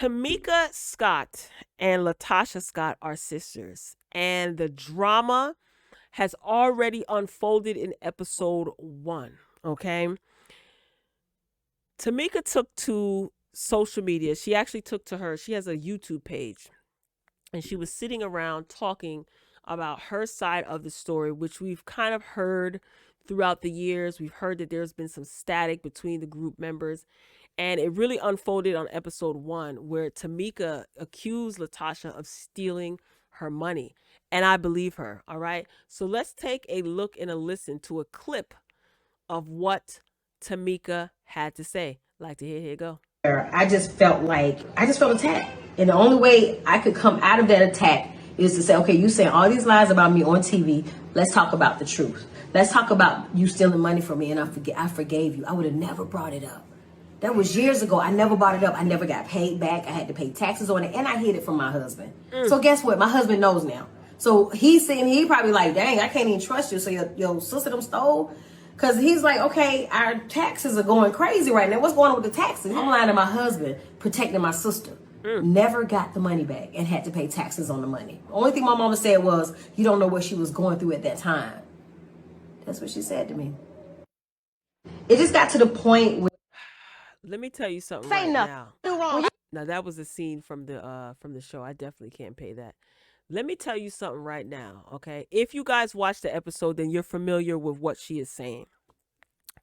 Tamika Scott and LaTocha Scott are sisters, and the drama has already unfolded in episode 1. Okay. Tamika took to social media. She actually took to her, she has a YouTube page, and she was sitting around talking about her side of the story, which we've kind of heard throughout the years. We've heard that there's been some static between the group members, and it really unfolded on episode 1, where Tamika accused LaTocha of stealing her money. And I believe her. All right. So let's take a look and a listen to a clip of what Tamika had to say. Like to hear, here you go. I just felt attacked. And the only way I could come out of that attack is to say, okay, you saying all these lies about me on TV. Let's talk about the truth. Let's talk about you stealing money from me, and I forgave you. I would have never brought it up. That was years ago. I never brought it up. I never got paid back. I had to pay taxes on it, and I hid it from my husband. So guess what? My husband knows now. So he's sitting, he probably like, dang, I can't even trust you. So your sister them stole. Because he's like, okay, our taxes are going crazy right now. What's going on with the taxes? I'm lying to my husband, protecting my sister. Never got the money back and had to pay taxes on the money. The only thing my mama said was, you don't know what she was going through at that time. That's what she said to me. It just got to the point where... Let me tell you something right now. Now that was a scene from the show. I definitely can't pay that. Let me tell you something right now, okay? If you guys watch the episode, then you're familiar with what she is saying.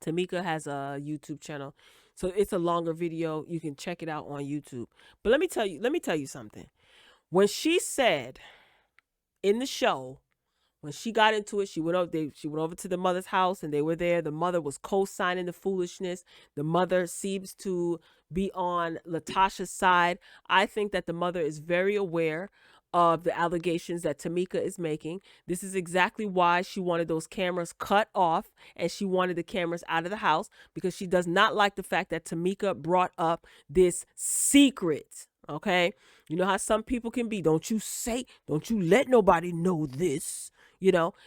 Tamika has a YouTube channel, so it's a longer video. You can check it out on YouTube. But let me tell you something. When she said in the show, when she got into it, she went over to the mother's house, and they were there. The mother was co-signing the foolishness. The mother seems to be on LaTocha's side. I think that the mother is very aware of the allegations that Tamika is making. This is exactly why she wanted those cameras cut off, and she wanted the cameras out of the house, because she does not like the fact that Tamika brought up this secret. Okay. You know how some people can be. Don't you let nobody know this,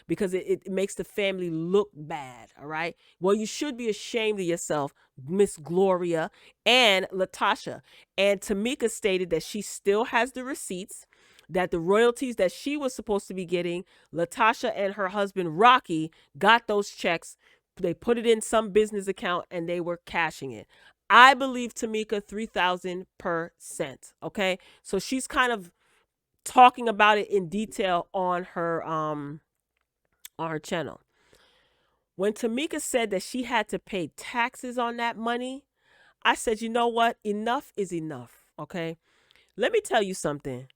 because it makes the family look bad. All right. Well, you should be ashamed of yourself, Miss Gloria and LaTocha. And Tamika stated that she still has the receipts, that the royalties that she was supposed to be getting, LaTocha and her husband Rocky got those checks. They put it in some business account and they were cashing it. I believe Tamika 3,000%. Okay. So she's kind of talking about it in detail on her channel. When Tamika said that she had to pay taxes on that money, I said, you know what? Enough is enough. Okay. Let me tell you something.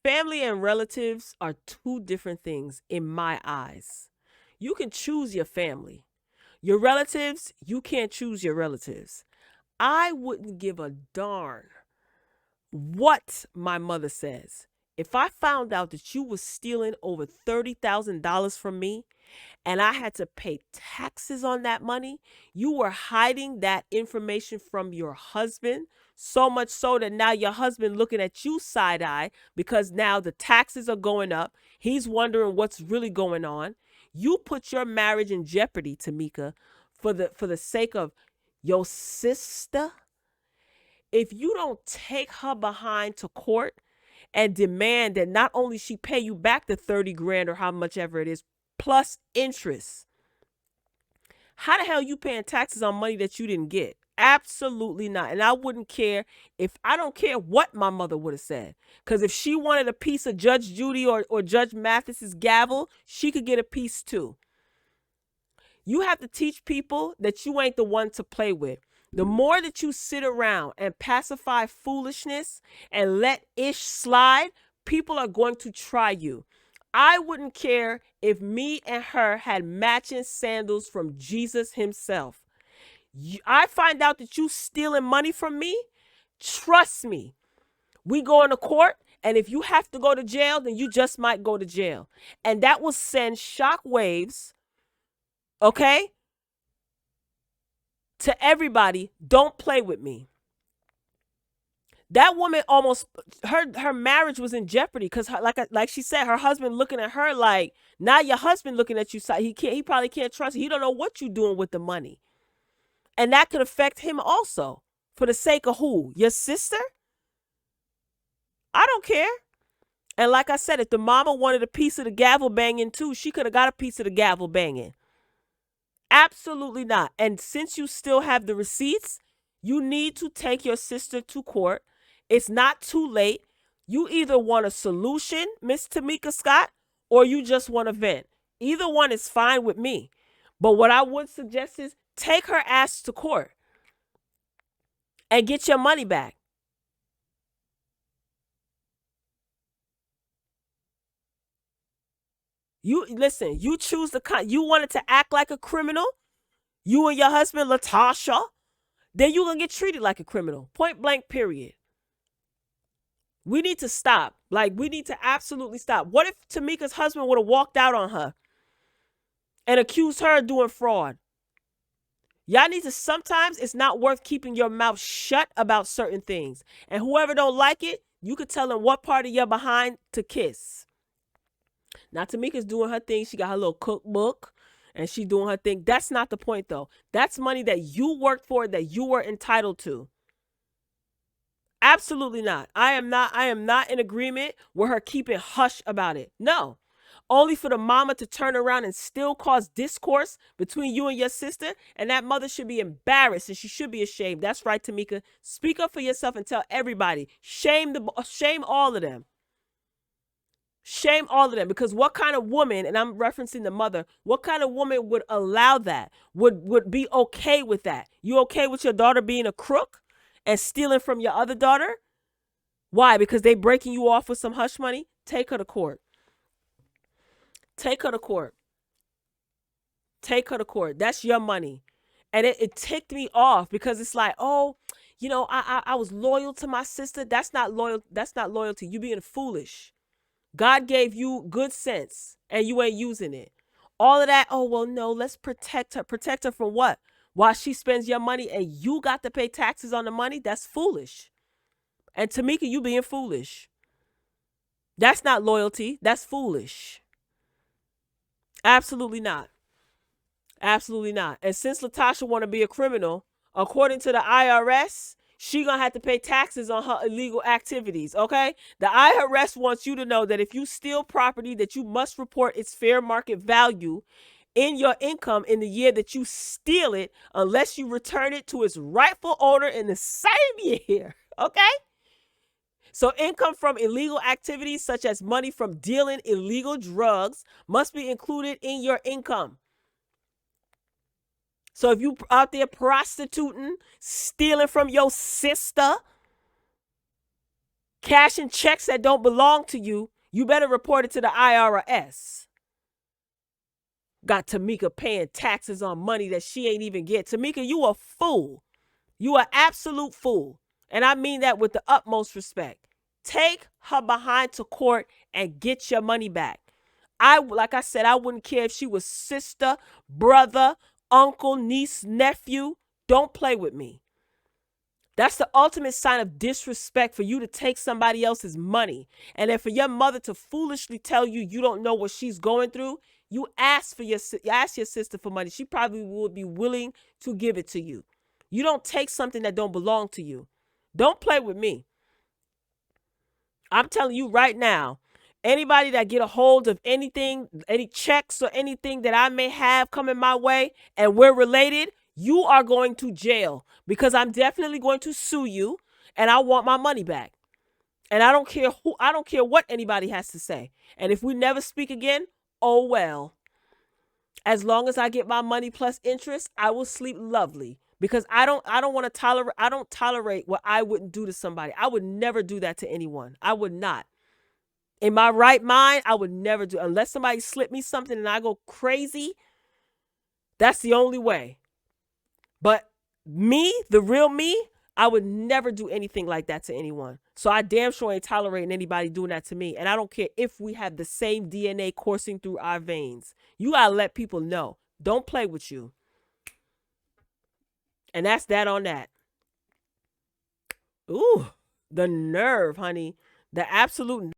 Family and relatives are two different things in my eyes. You can choose your family. Your relatives, you can't choose your relatives. I wouldn't give a darn what my mother says. If I found out that you was stealing over $30,000 from me and I had to pay taxes on that money, you were hiding that information from your husband, so much so that now your husband looking at you side eye because now the taxes are going up. He's wondering what's really going on. You put your marriage in jeopardy, Tamika, for the sake of your sister. If you don't take her behind to court and demand that not only she pay you back the 30 grand or how much ever it is, plus interest, how the hell you paying taxes on money that you didn't get? Absolutely not. And I wouldn't care I don't care what my mother would have said. Because if she wanted a piece of Judge Judy or Judge Mathis's gavel, she could get a piece too. You have to teach people that you ain't the one to play with. The more that you sit around and pacify foolishness and let ish slide, people are going to try you. I wouldn't care if me and her had matching sandals from Jesus himself. I find out that you stealing money from me, trust me. We go into court, and if you have to go to jail, then you just might go to jail. And that will send shock waves, okay, to everybody. Don't play with me. That woman almost, her marriage was in jeopardy because, like she said, her husband looking at her like, now your husband looking at you, he probably can't trust you. He don't know what you're doing with the money. And that could affect him also For the sake of who? Your sister? I don't care. And like I said, if the mama wanted a piece of the gavel banging too, she could have got a piece of the gavel banging. Absolutely not. And since you still have the receipts, you need to take your sister to court. It's not too late. You either want a solution, Miss Tamika Scott, or you just want to vent. Either one is fine with me. But what I would suggest is take her ass to court and get your money back. You listen, you choose you wanted to act like a criminal, you and your husband LaTocha, then you're gonna get treated like a criminal. Point blank, period. We need to stop. Like, we need to absolutely stop. What if Tamika's husband would have walked out on her and accused her of doing fraud? Y'all need to, sometimes it's not worth keeping your mouth shut about certain things. And whoever don't like it, you could tell them what part of your behind to kiss. Now, Tamika's doing her thing. She got her little cookbook and she doing her thing. That's not the point, though. That's money that you worked for, that you were entitled to. Absolutely not. I am not in agreement with her keeping hush about it. No. Only for the mama to turn around and still cause discourse between you and your sister, and that mother should be embarrassed and she should be ashamed. That's right, Tamika. Speak up for yourself and tell everybody. Shame all of them. Shame all of them, because what kind of woman, and I'm referencing the mother, what kind of woman would allow that, would be okay with that? You okay with your daughter being a crook and stealing from your other daughter? Why? Because they breaking you off with some hush money? Take her to court. Take her to court. Take her to court. That's your money. And it ticked me off because it's like, oh, you know, I was loyal to my sister. That's not loyal. That's not loyalty. You being foolish. God gave you good sense and you ain't using it. All of that, oh, well, no, let's protect her. Protect her from what? While she spends your money and you got to pay taxes on the money? That's foolish. And Tamika, you being foolish. That's not loyalty. That's foolish. Absolutely not. Absolutely not. And since LaTocha want to be a criminal, according to the IRS, she gonna have to pay taxes on her illegal activities, okay? The IRS wants you to know that if you steal property, that you must report its fair market value in your income in the year that you steal it, unless you return it to its rightful owner in the same year, okay? So income from illegal activities such as money from dealing illegal drugs must be included in your income. So if you out there prostituting, stealing from your sister, cashing checks that don't belong to you, you better report it to the IRS. Got Tamika paying taxes on money that she ain't even get. Tamika, you a fool. You an absolute fool. And I mean that with the utmost respect. Take her behind to court and get your money back. Like I said, I wouldn't care if she was sister, brother, uncle, niece, nephew. Don't play with me. That's the ultimate sign of disrespect, for you to take somebody else's money. And then for your mother to foolishly tell you you don't know what she's going through, you ask your sister for money. She probably would be willing to give it to you. You don't take something that don't belong to you. Don't play with me. I'm telling you right now, anybody that get a hold of anything, any checks or anything that I may have coming my way and we're related, you are going to jail, because I'm definitely going to sue you and I want my money back. And I don't care what anybody has to say. And if we never speak again, oh well. As long as I get my money plus interest, I will sleep lovely, because I don't tolerate what I wouldn't do to somebody. I would never do that to anyone. I would not. In my right mind, I would never do, unless somebody slip me something and I go crazy. That's the only way. But me, the real me, I would never do anything like that to anyone. So I damn sure ain't tolerating anybody doing that to me. And I don't care if we have the same DNA coursing through our veins. You gotta let people know. Don't play with you. And that's that on that. Ooh, the nerve, honey. The absolute